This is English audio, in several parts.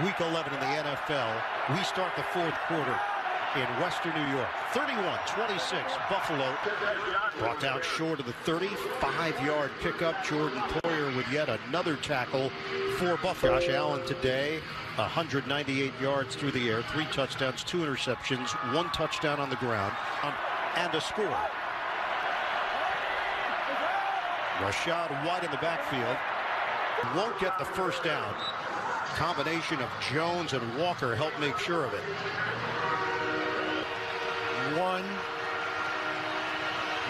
Week 11 in the NFL. We start the fourth quarter in Western New York. 31-26, Buffalo brought down short of the 35-yard pickup. Jordan Poyer with yet another tackle for Buffalo. Josh Allen today, 198 yards through the air, 3 touchdowns, 2 interceptions, 1 touchdown on the ground, and a score. Rashad White in the backfield. Won't get the first down. Combination of Jones and Walker helped make sure of it. One,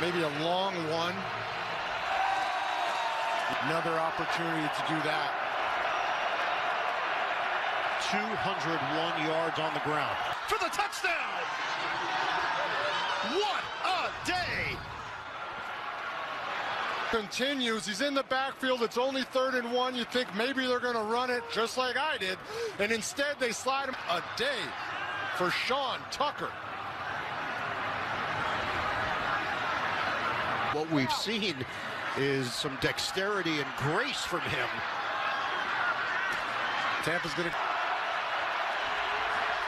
maybe a long one. Another opportunity to do that. 201 yards on the ground for the touchdown. What a day! Continues. He's in the backfield. It's only 3rd and 1. You think maybe they're going to run it just like I did, and instead they slide him. A day for Sean Tucker. What we've seen is some dexterity and grace from him. Tampa's going to...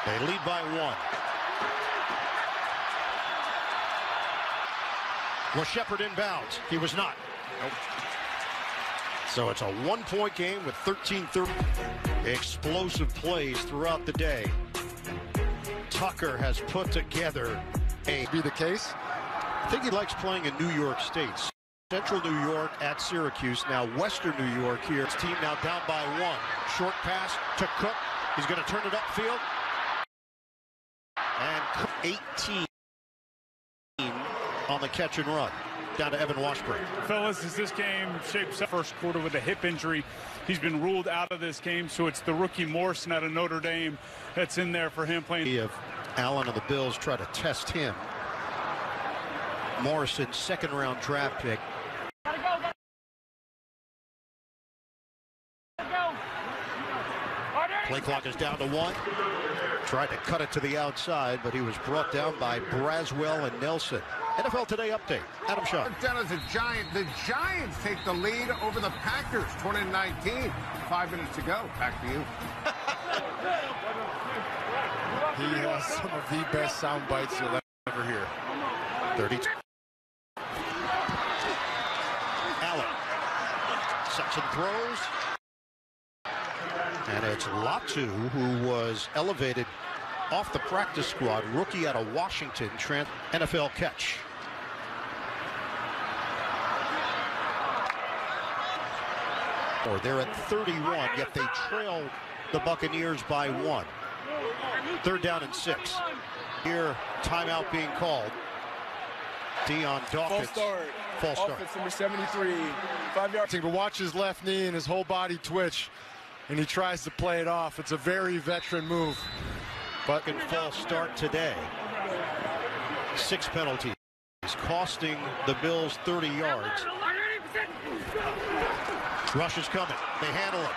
They lead by 1. Was Shepard inbounds? He was not. Nope. So it's a 1-point game with 13-30. Explosive plays throughout the day. Tucker has put together Be the case. I think he likes playing in New York State. Central New York at Syracuse. Now Western New York here. His team now down by 1. Short pass to Cook. He's going to turn it upfield. And Cook 18 on the catch and run. Down to Evan Washburn. Fellas, as this game shapes up, first quarter with a hip injury, he's been ruled out of this game, so it's the rookie Morrison out of Notre Dame that's in there for him playing. If Allen of the Bills try to test him. Morrison, 2nd-round draft pick. Play clock is down to 1. Tried to cut it to the outside, but he was brought down by Braswell and Nelson. NFL Today update. Adam Shaw. Down as a Giant. The Giants take the lead over the Packers, 20-19. 5 minutes to go. Back to you. He has some of the best sound bites you'll ever hear. 32. Allen. Section throws. And it's Latu, who was elevated off the practice squad. Rookie out of Washington. NFL catch. Or they're at 31, yet they trail the Buccaneers by 1. 3rd down and 6. Here, timeout being called. Dion Dawkins. False start. Offense number 73. 5 yards. To watch his left knee and his whole body twitch, and he tries to play it off. It's a very veteran move. But can false start today. 6 penalties, costing the Bills 30 yards. Rush is coming. They handle it.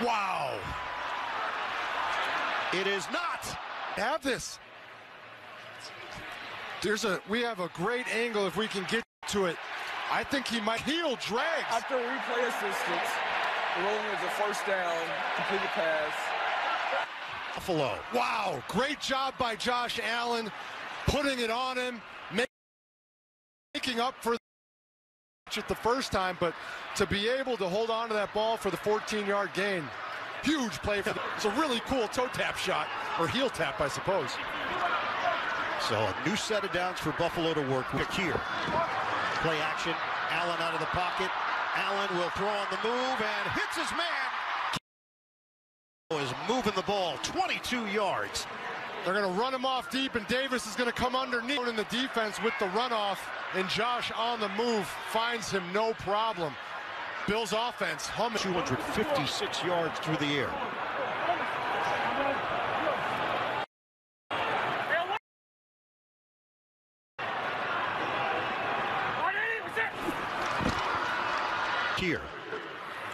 Wow. It is not. Have this. We have a great angle if we can get to it. I think he might heel drags. After replay assistance, the ruling is a 1st down, completed pass. Buffalo. Wow, great job by Josh Allen, putting it on him, making up for it the first time, but to be able to hold on to that ball for the 14-yard gain, huge play for it's a really cool toe tap shot, or heel tap, I suppose. So a new set of downs for Buffalo to work with here. Play action, Allen out of the pocket. Allen will throw on the move and hits his man. Is moving the ball 22 yards. They're going to run him off deep, and Davis is going to come underneath in the defense with the runoff, and Josh on the move finds him no problem. Bills offense humming. 256 yards through the air. Here,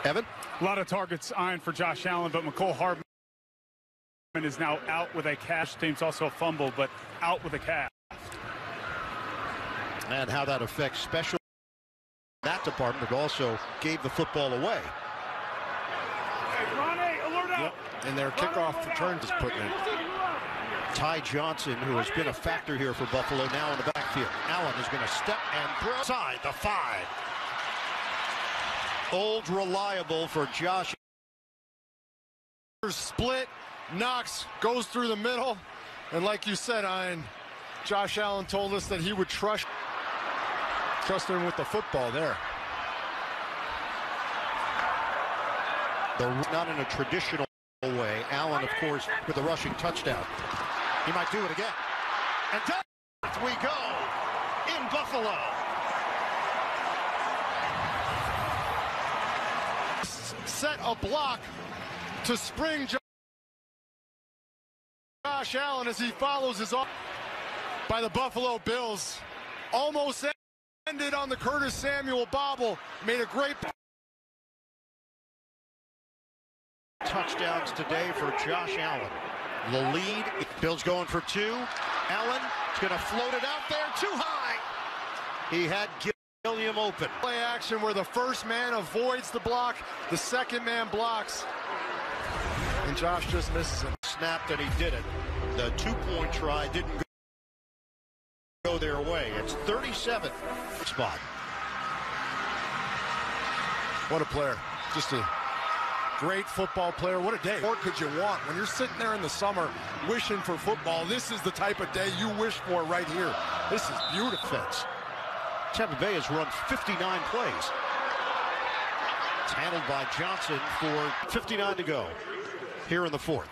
Evan. A lot of targets eyeing for Josh Allen, but McCole Hardman is now out with a cast. Team's also a fumble, but out with a cast. And how that affects special that department, but also gave the football away. Yep. And their kickoff return is putting it. Ty Johnson, who has been a factor here for Buffalo, now in the backfield. Allen is going to step and throw inside the 5. Old reliable for Josh. Split, Knox goes through the middle, and like you said, Ian, Josh Allen told us that he would trust him with the football there. Not in a traditional way. Allen, of course, with a rushing touchdown. He might do it again. And down we go in Buffalo. Set a block to spring Josh Allen as he follows his off by the Buffalo Bills. Almost ended on the Curtis Samuel bobble. Made a great touchdowns today for Josh Allen. The lead. Bills going for 2. Allen is going to float it out there too high. He had Gilliam open. Play action where the first man avoids the block, the second man blocks, and Josh just misses him. Snapped and he did it. The 2-point try didn't go their way. It's 37 spot. What a player. Just a great football player. What a day. What could you want? When you're sitting there in the summer wishing for football, this is the type of day you wish for right here. This is beautiful. Tampa Bay has run 59 plays. It's handled by Johnson for 59 to go here in the 4th.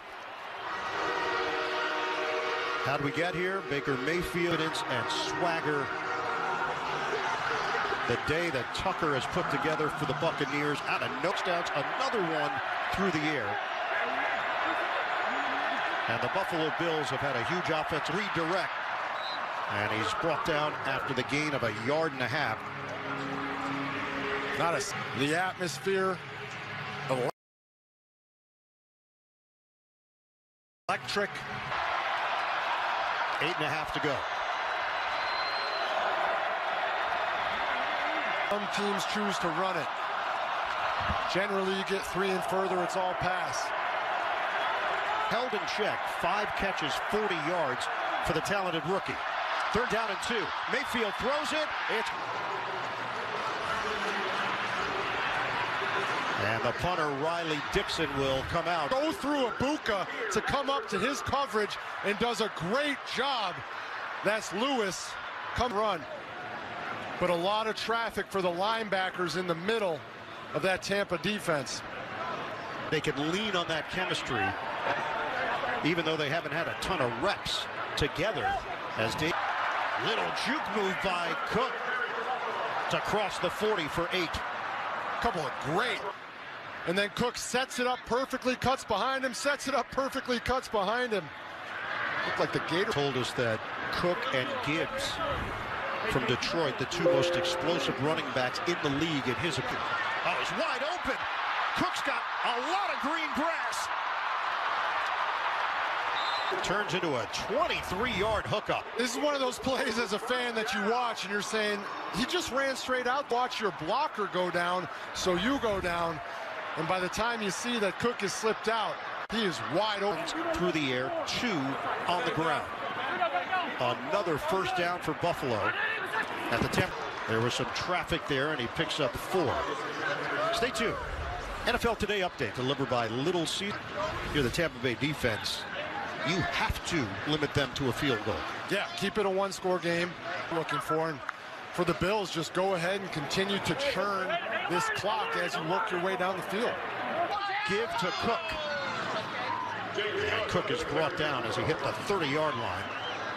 How do we get here? Baker Mayfield and swagger. The day that Tucker has put together for the Buccaneers. Out of no touchdowns, another one through the air. And the Buffalo Bills have had a huge offense redirect. And he's brought down after the gain of 1.5 yards. The atmosphere. Electric. 8.5 to go. Some teams choose to run it. Generally, you get 3 and further, it's all pass. Held in check, 5 catches, 40 yards for the talented rookie. 3rd down and 2. Mayfield throws it. And the punter, Riley Dixon, will come out. Go through Ibuka to come up to his coverage and does a great job. That's Lewis. Come run. But a lot of traffic for the linebackers in the middle of that Tampa defense. They can lean on that chemistry, even though they haven't had a ton of reps together. As little juke move by Cook to cross the 40 for 8. Couple of great. And then Cook sets it up perfectly, cuts behind him, sets it up perfectly, cuts behind him. Looked like the Gator told us that Cook and Gibbs from Detroit, the 2 most explosive running backs in the league, in his opinion. Oh, he's wide open. Cook's got a lot of green grass. Turns into a 23-yard hookup. This is one of those plays as a fan that you watch and you're saying, he just ran straight out. Watch your blocker go down, so you go down. And by the time you see that Cook has slipped out, he is wide open. Through the air, 2 on the ground. Another 1st down for Buffalo at the Tampa. There was some traffic there, and he picks up 4. Stay tuned. NFL Today update delivered by Little Caesar. Here, the Tampa Bay defense. You have to limit them to a field goal. Yeah, keep it a 1-score game. Looking for, and for the Bills, just go ahead and continue to churn this clock as you work your way down the field. Give to Cook. And Cook is brought down as he hit the 30-yard line.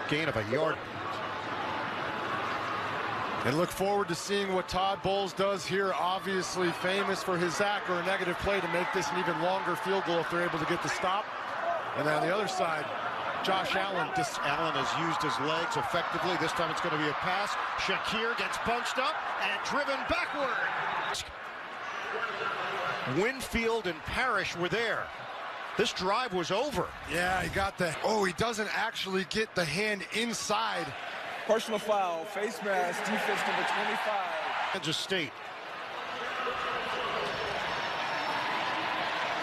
Gain of 1 yard. And look forward to seeing what Todd Bowles does here. Obviously famous for his sack or a negative play to make this an even longer field goal if they're able to get the stop. And then on the other side, Josh Allen. Allen has used his legs effectively. This time it's going to be a pass. Shakir gets bunched up and driven backward. Winfield and Parrish were there. This drive was over. Yeah, he got the... Oh, he doesn't actually get the hand inside. Personal foul, face mask, defense number 25. Kansas State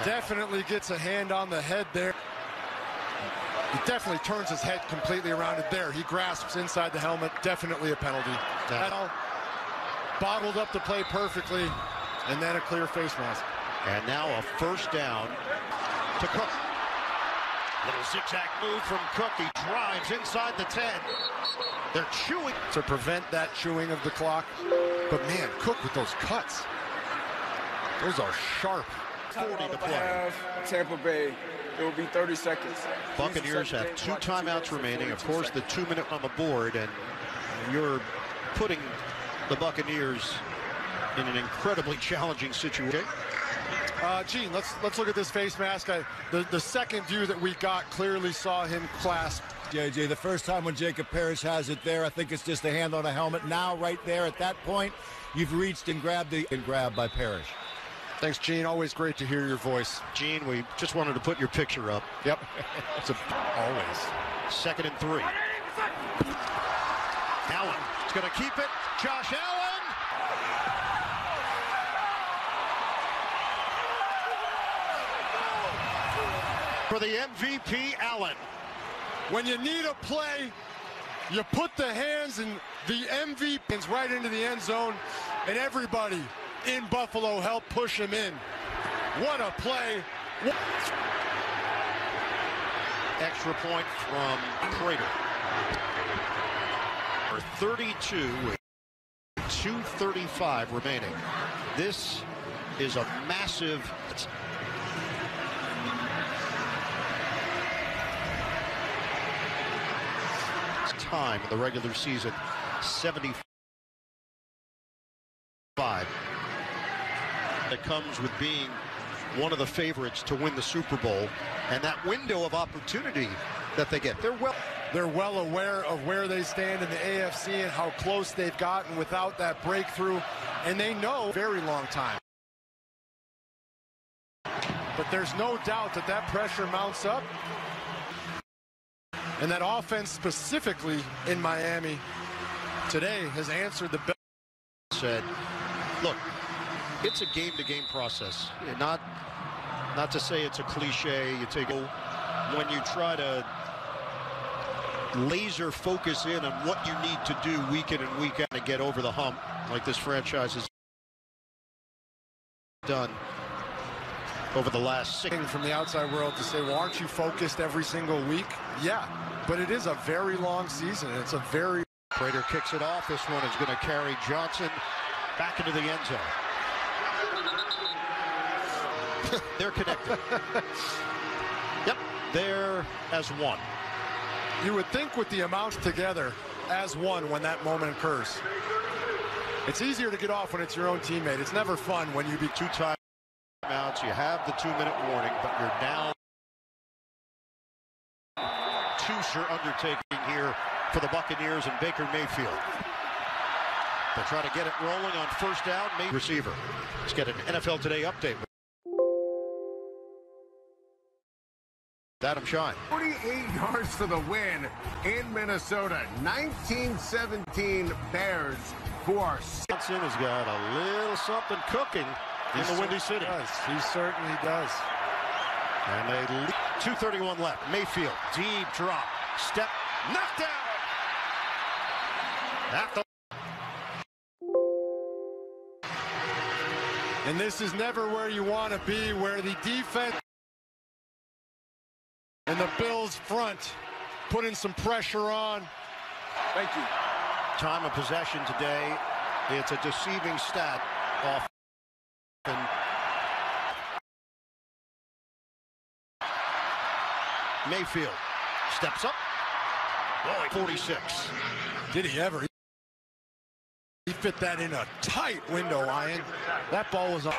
Definitely gets a hand on the head there. He definitely turns his head completely around it there. He grasps inside the helmet. Definitely a penalty. That all bottled up the play perfectly, and then a clear face mask. And now a first down to Cook. Little zigzag move from Cook. He drives inside the 10. They're chewing to prevent that chewing of the clock. But man, Cook with those cuts. Those are sharp. 40 to play. Tampa Bay. It will be 30 seconds. Buccaneers have 2 timeouts remaining. Of course, the 2-minute on the board, and you're putting the Buccaneers in an incredibly challenging situation. Gene, let's look at this face mask. The second view that we got clearly saw him clasp. JJ, the first time when Jacob Parrish has it there, I think it's just a hand on a helmet. Now, right there at that point, you've reached and grabbed by Parrish. Thanks, Gene. Always great to hear your voice. Gene, we just wanted to put your picture up. Yep. Always. 2nd and 3. Allen is going to keep it. Josh Allen. For the MVP, Allen. When you need a play, you put the hands and the MVP right into the end zone, and everybody in Buffalo helped push him in. What a play. Extra point from Prater. 32 with 2:35 remaining. This is a massive time in the regular season. 75. That comes with being one of the favorites to win the Super Bowl, and that window of opportunity that they get. They're well aware of where they stand in the AFC and how close they've gotten without that breakthrough, and they know very long time. But there's no doubt that that pressure mounts up, and that offense specifically in Miami today has answered the bell. Said, look, it's a game-to-game process. Not to say it's a cliche. You take when you try to laser focus in on what you need to do week in and week out to get over the hump, like this franchise has done over the last 6. From the outside world to say, well, aren't you focused every single week? Yeah, but it is a very long season. It's a very... Prater kicks it off. This one is going to carry Johnson back into the end zone. They're connected. Yep, they're as one. You would think with the amounts together as one when that moment occurs. It's easier to get off when it's your own teammate. It's never fun when you be 2 timeouts. You have the 2-minute warning, but you're down. 2-sure undertaking here for the Buccaneers and Baker Mayfield. They try to get it rolling on first down. Receiver. Let's get an NFL Today update. Adam Shine. 48 yards for the win in Minnesota. 19-17 Bears, who are... Johnson has got a little something cooking in the Windy City. He certainly does. And 2:31 left. Mayfield, deep drop, step, knockdown. And this is never where you want to be, where the defense and the Bills front putting some pressure on. Thank you. Time of possession today, it's a deceiving stat off. Mayfield steps up. 46. Did he ever? He fit that in a tight window, Ian. That ball was up.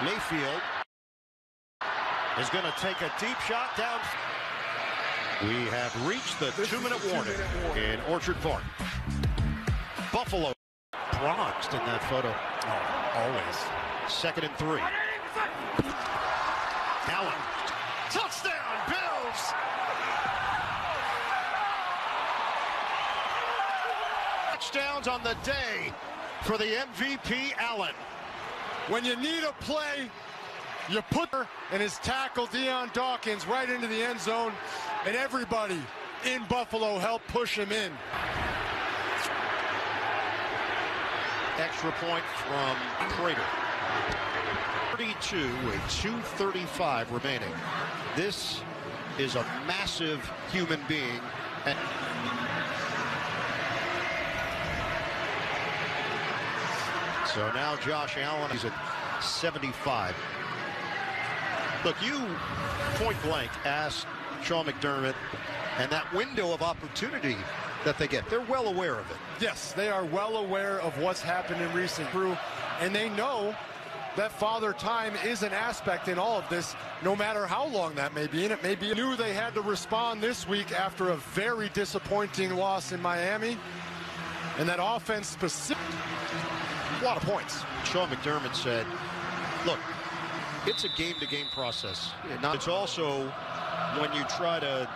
Mayfield is going to take a deep shot down. We have reached the 2-minute warning in Orchard Park. Buffalo bronzed in that photo. Oh, always. 2nd and 3. Allen. Touchdown, Bills! Touchdowns on the day for the MVP, Allen. When you need a play, you put her and his tackle, Deion Dawkins, right into the end zone, and everybody in Buffalo helped push him in. Extra point from Prater. 32 with 2:35 remaining. This is a massive human being. And so now Josh Allen, he's at 75. Look, you point blank asked Sean McDermott, and that window of opportunity that they get, they're well aware of it. Yes, they are well aware of what's happened in recent crew, and they know that father time is an aspect in all of this, no matter how long that may be. And it may be knew they had to respond this week after a very disappointing loss in Miami. And that offense specific, a lot of points. Sean McDermott said, look, it's a game-to-game process. It's also when you try to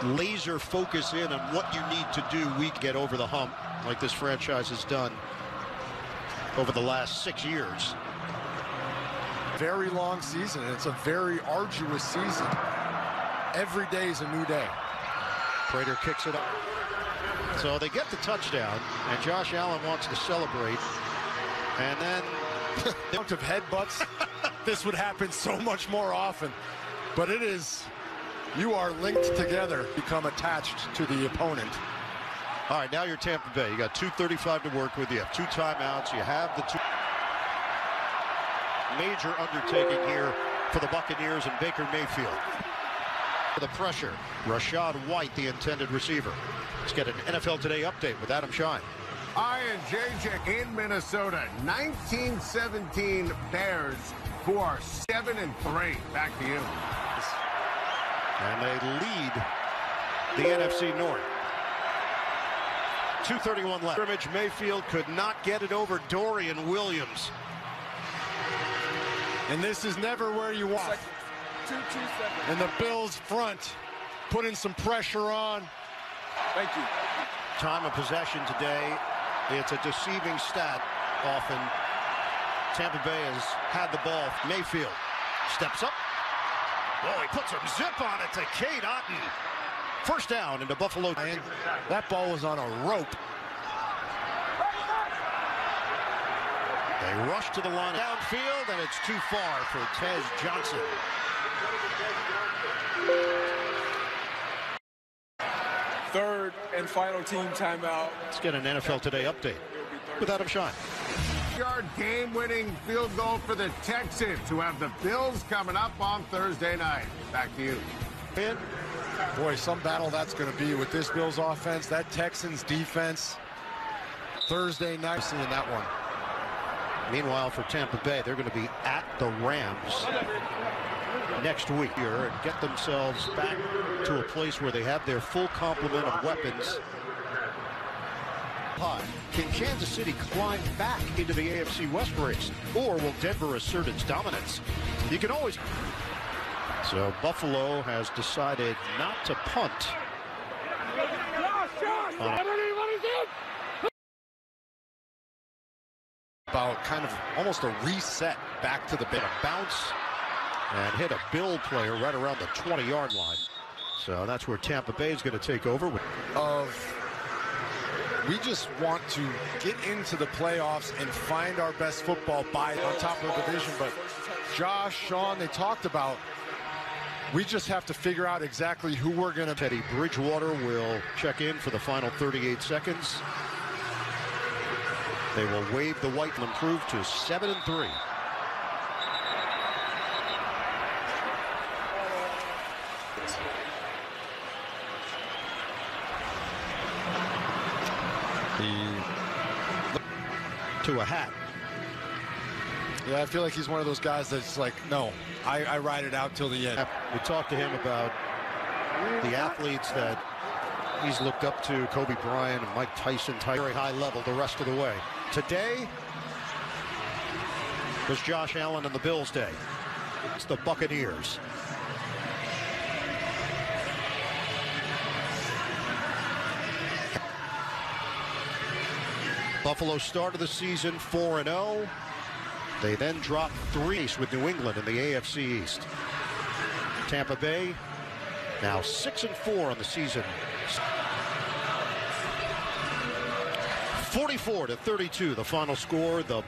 laser focus in on what you need to do, we get over the hump like this franchise has done over the last 6 years. Very long season. It's a very arduous season. Every day is a new day. Prater kicks it up. So they get the touchdown, and Josh Allen wants to celebrate. And then the amount of headbutts, this would happen so much more often. But it is, you are linked together, become attached to the opponent. All right, now you're Tampa Bay. You got 2:35 to work with. You have 2 timeouts. You have the 2. Major undertaking here for the Buccaneers and Baker Mayfield. The pressure. Rashad White, the intended receiver. Let's get an NFL Today update with Adam Shine. Ian JJ in Minnesota. 1917 Bears, who are 7-3. Back to you. And they lead the NFC North. 2:31 left. Scrimmage, Mayfield could not get it over Dorian Williams. And this is never where you want. 2 seconds. And the Bills front putting some pressure on. Thank you. Time of possession today, it's a deceiving stat often. Tampa Bay has had the ball. Mayfield steps up. Oh, he puts some zip on it to Cade Otton. First down into Buffalo. That ball was on a rope. They rush to the line downfield, and it's too far for Tez Johnson. Third and final team timeout. Let's get an NFL Today update with Adam Shine. Yard game-winning field goal for the Texans, who have the Bills coming up on Thursday night. Back to you. Boy, some battle that's going to be with this Bills offense, that Texans defense. Thursday night, seeing that one. Meanwhile, for Tampa Bay, they're going to be at the Rams next week here and get themselves back to a place where they have their full complement of weapons. Can Kansas City climb back into the AFC West race, or will Denver assert its dominance? You can always... So Buffalo has decided not to punt. About kind of almost a reset back to the bit. A bounce and hit a Bill player right around the 20-yard line. So that's where Tampa Bay is going to take over. We just want to get into the playoffs and find our best football by on top of the division. But Josh, Sean, they talked about we just have to figure out exactly who we're going to. Teddy Bridgewater will check in for the final 38 seconds. They will wave the white and improve to 7-3. To a hat. Yeah, I feel like he's one of those guys that's like, no, I ride it out till the end. We talked to him about the athletes that he's looked up to, Kobe Bryant and Mike Tyson, very high level the rest of the way. Today was Josh Allen and the Bills' day. It's the Buccaneers. Buffalo started the season 4-0. They then drop 3 with New England in the AFC East. Tampa Bay now 6-4 on the season. 44-32, the final score. The